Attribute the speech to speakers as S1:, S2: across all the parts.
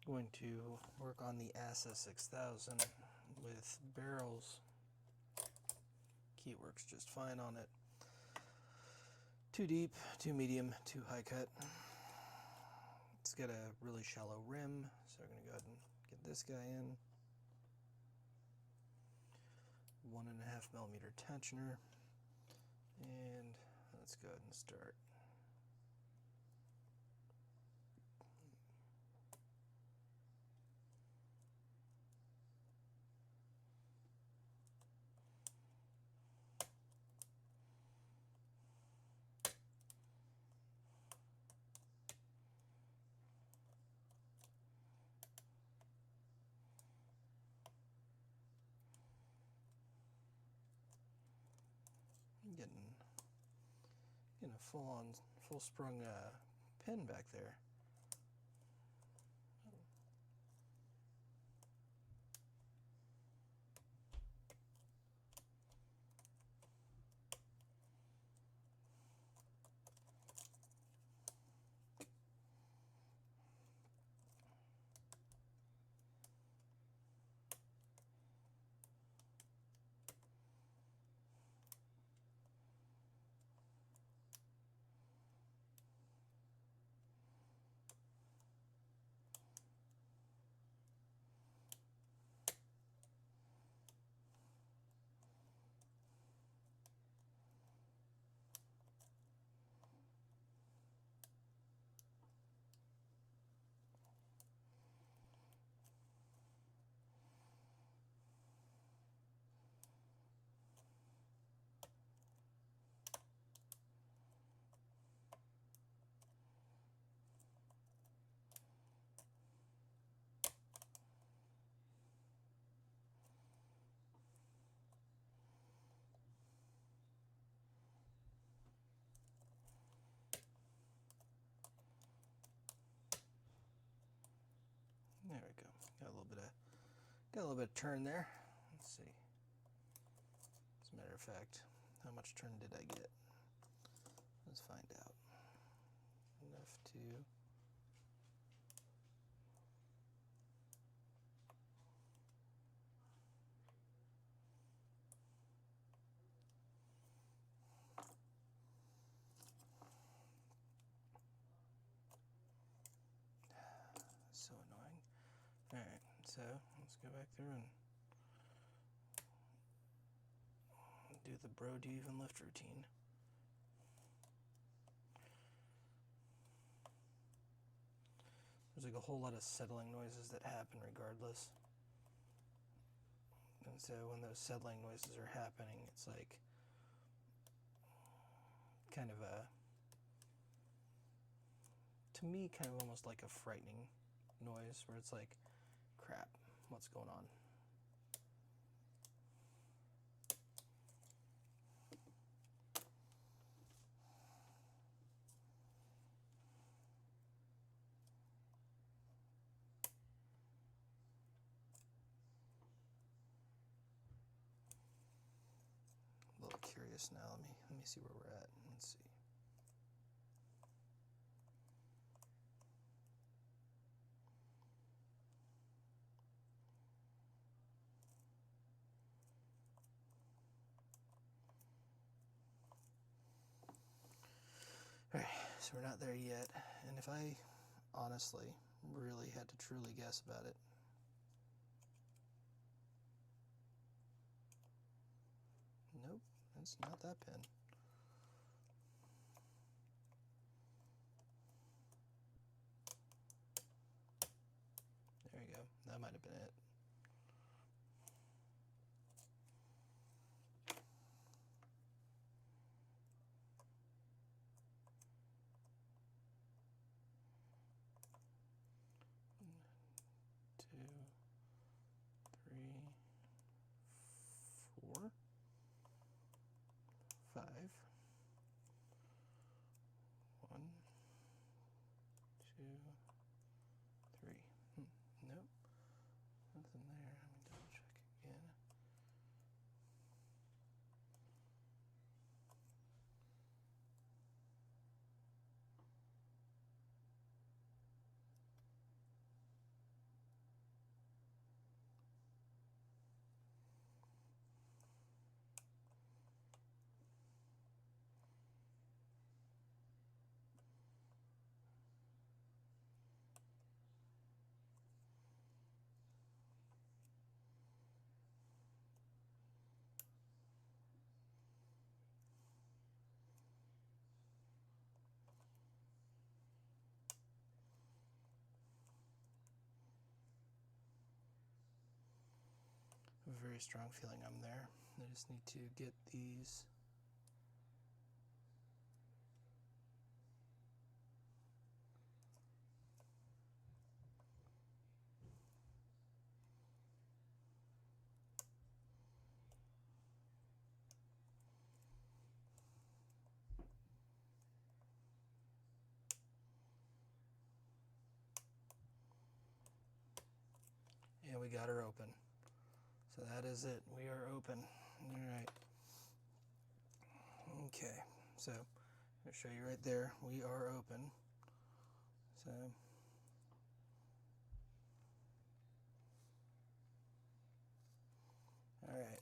S1: Going to work on the Assa 6000 with barrels. Key works just fine on it. 2 deep, 2 medium, 2 high cut. It's got a really shallow rim, so we're going to go ahead and get this guy in. 1.5 millimeter tensioner, and let's go ahead and start. Getting a full sprung pin back there. There we go. Got a little bit of turn there. Let's see. As a matter of fact, how much turn did I get? Let's find out. Enough to so annoying. Alright, so let's go back through and do the bro do you even lift routine. There's like a whole lot of settling noises that happen regardless. And so when those settling noises are happening, it's like kind of a, to me, kind of almost like a frightening noise where it's like, crap, what's going on? A little curious now. Let me see where we're at. Let's see. Alright, so we're not there yet. And if I honestly really had to truly guess about it, nope, it's not that pin. There you go. That might have been it. Two, three, 4, 5. 1, 2, 3. Nope. Nothing there. Let me double check again. very strong feeling I'm there. I just need to get these and we got her open. So that is it. We are open. All right. Okay. So I'll show you right there. We are open. So all right.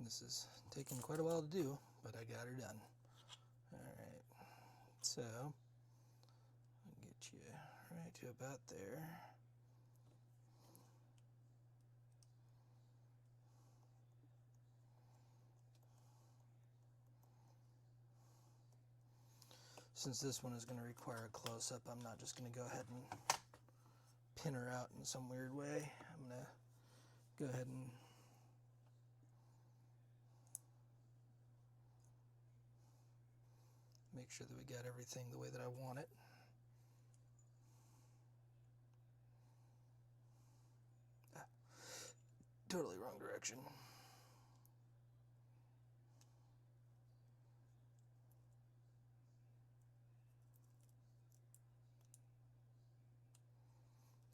S1: This is taking quite a while to do, but I got her done. All right. So I'll get you right to about there. Since this one is going to require a close-up, I'm not just going to go ahead and pin her out in some weird way. I'm going to go ahead and make sure that we got everything the way that I want it. Totally wrong direction.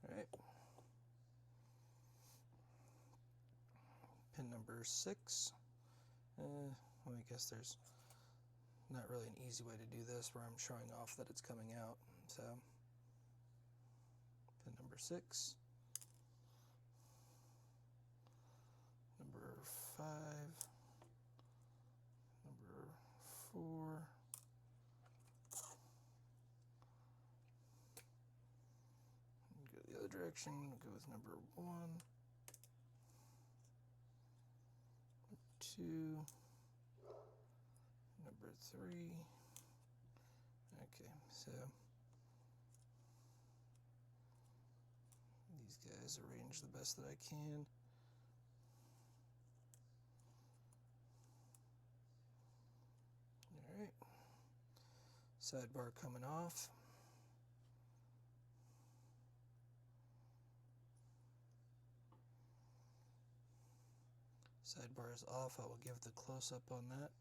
S1: All right. Pin number 6. Well, I guess there's not really an easy way to do this where I'm showing off that it's coming out. So pin number 6. Number 5. Number 4. Go the other direction. Go with number 1. 2. Number 3. Okay, so these guys arrange the best that I can. All right. Sidebar coming off. Sidebar is off. I will give the close-up on that.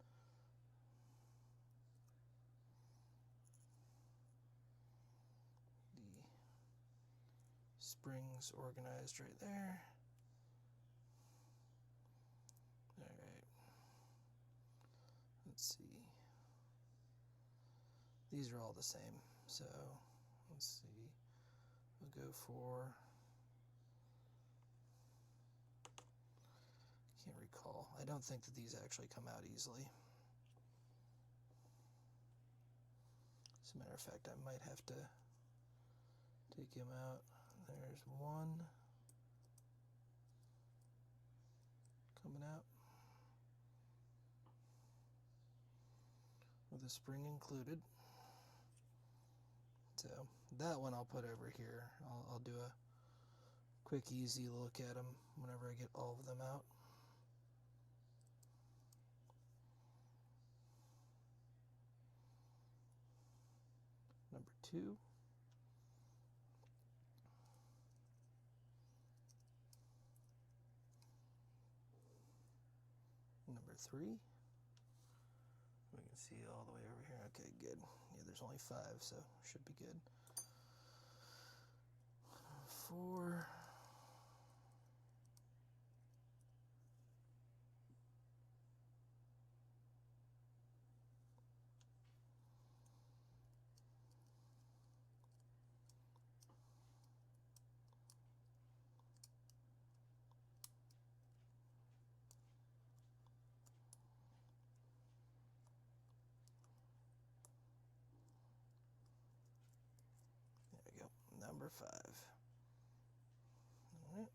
S1: The springs organized right there. All right. Let's see. These are all the same. So let's see. We'll go for, can't recall. I don't think that these actually come out easily. As a matter of fact, I might have to take him out. There's one coming out with a spring included. So that one I'll put over here. I'll do a quick, easy look at them whenever I get all of them out. Number 2. Number 3. We can see all the way over here. Okay, good. Yeah, there's only 5, so should be good. 4. There we go. Number 5. All right.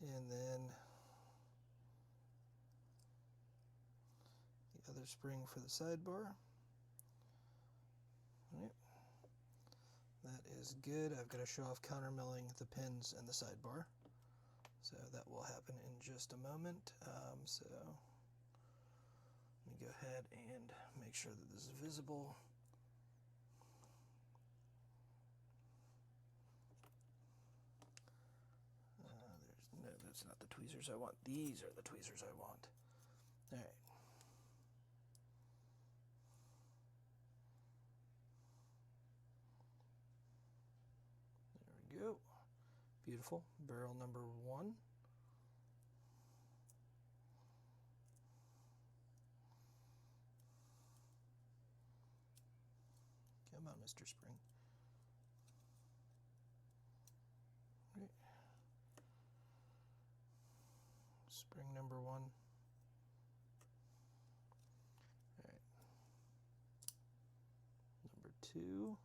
S1: And then another spring for the sidebar. Right. That is good. I've got to show off countermilling the pins and the sidebar. So that will happen in just a moment. So let me go ahead and make sure that this is visible. No, that's not the tweezers I want. These are the tweezers I want. All right. There we go. Beautiful. Barrel number 1. Come on, Mr. Spring. Right. Spring number 1. All right. Number 2.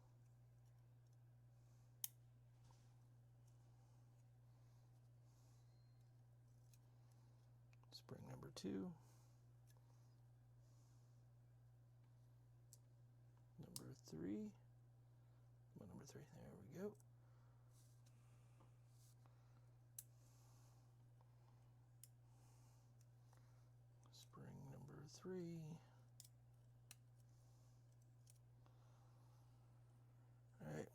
S1: Spring number 2. Number 3. Well, number 3. There we go. Spring number 3. All right.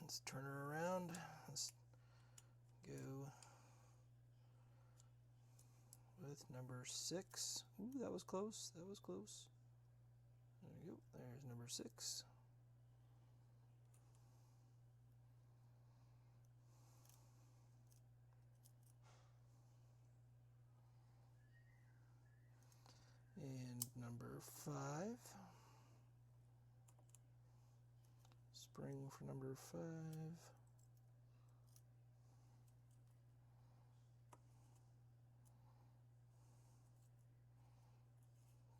S1: Let's turn her around. Let's go with number 6. Ooh, that was close. That was close. There we go. There's number 6. And number 5. Spring for number 5.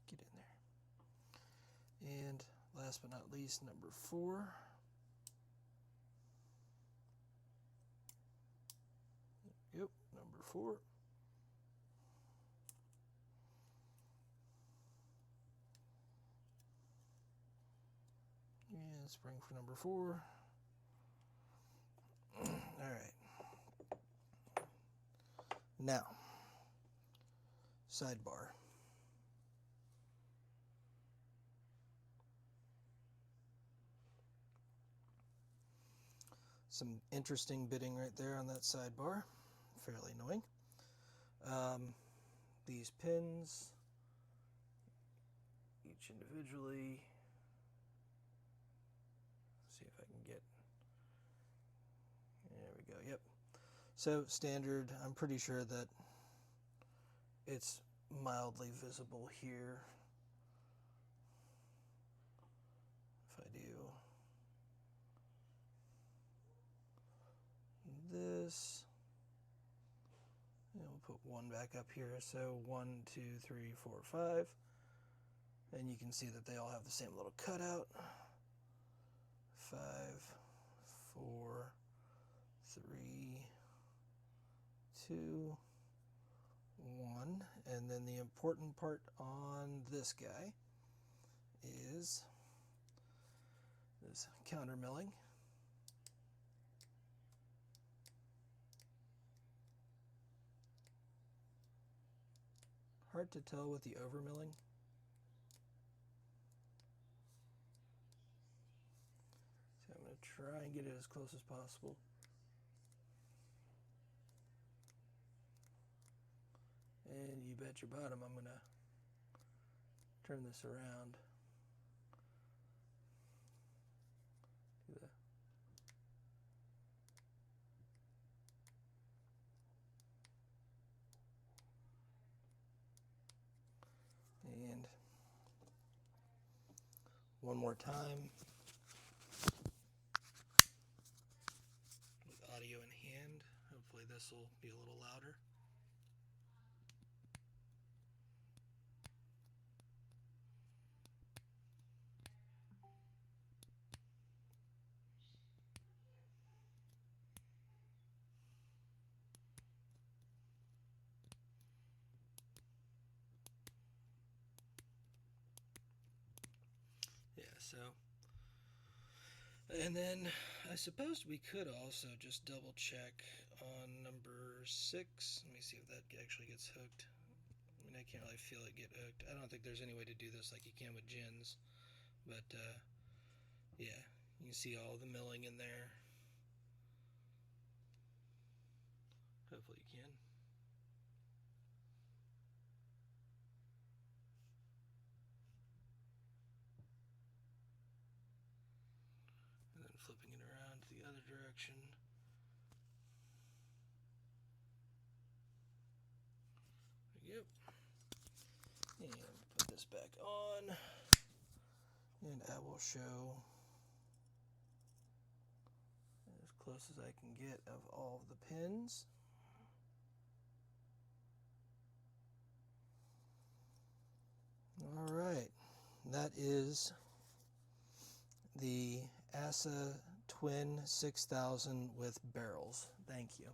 S1: Get in there. And last but not least, number 4. Yep, number 4. And spring for number 4. All right. Now, sidebar. Some interesting bitting right there on that sidebar. Fairly annoying. These pins, each individually. See if I can get. There we go. Yep. So standard. I'm pretty sure that it's mildly visible here. If I do this, and we'll put 1 back up here. So 1, 2, 3, 4, 5, and you can see that they all have the same little cutout. 5, 4, 3, 2, 1, and then the important part on this guy is this counter milling. Hard to tell with the over milling. So I'm going to try and get it as close as possible. And you bet your bottom I'm going to turn this around. And one more time with audio in hand. Hopefully this will be a little louder. So, and then I suppose we could also just double check on number 6. Let me see if that actually gets hooked. I mean, I can't really feel it get hooked. I don't think there's any way to do this like you can with gins, but yeah, you can see all the milling in there. Hopefully you can. And then flipping it around to the other direction. Yep. And put this back on. And I will show as close as I can get of all of the pins. All right, that is the Assa Twin 6000 with barrels. Thank you.